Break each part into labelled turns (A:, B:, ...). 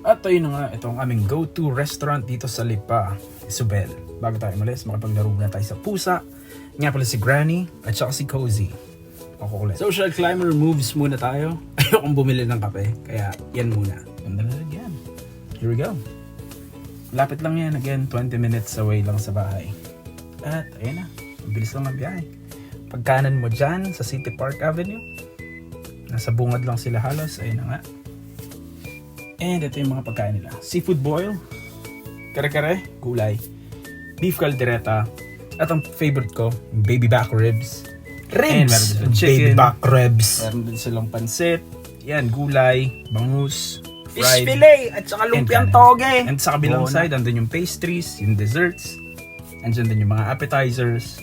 A: At ayun na nga, ito ang aming go-to restaurant dito sa Lipa, Isabel. Bago tayo umalis, makapaglaro muna tayo sa pusa. Nga pala si Granny at saka si Cozy. Ako ulit. Social climber moves muna tayo. Ayokong bumili ng kape, kaya yan muna. Ganda na yan. Here we go. Lapit lang yan, again, 20 minutes away lang sa bahay. At ayun na, bilis lang ng biyahe. Pagkanan mo dyan sa City Park Avenue, nasa bungad lang sila halos, ayun na nga. And ito yung mga pagkain nila. Seafood boil, kare-kare, gulay, beef caldereta, at ang favorite ko, baby back ribs. And meron din
B: Baby back ribs.
A: Meron din silang pansit, yan, gulay, bangus,
B: Fish
A: fried,
B: fillet at saka lumpiang
A: and
B: toge.
A: And sa kabilang
B: Oo,
A: side, andun yung pastries, yung desserts, andyan din yung mga appetizers,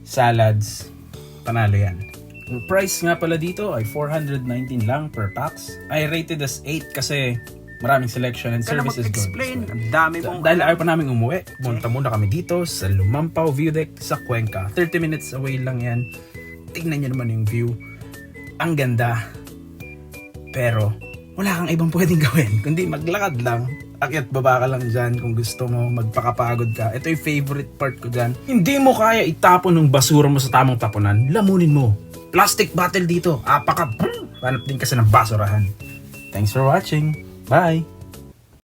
A: salads, panalo yan. Yung price nga pala dito ay 419 lang per pax. I rated as 8 kasi maraming selection and
B: Kaya
A: service is good.
B: mag-explain. Ang dami mong
A: Dahil ayaw pa namin umuwi, punta muna kami dito sa Lumampao View Deck sa Cuenca. 30 minutes away lang yan. Tingnan nyo naman yung view. Ang ganda. Pero wala kang ibang pwedeng gawin kundi maglakad lang. Akyat baba ka lang dyan kung gusto mo magpakapagod ka. Ito yung favorite part ko dyan. Hindi mo kaya itapon ng basura mo sa tamang tapunan, lamunin mo. Plastic bottle dito. Hanap din kasi ng basurahan. Thanks for watching. Bye!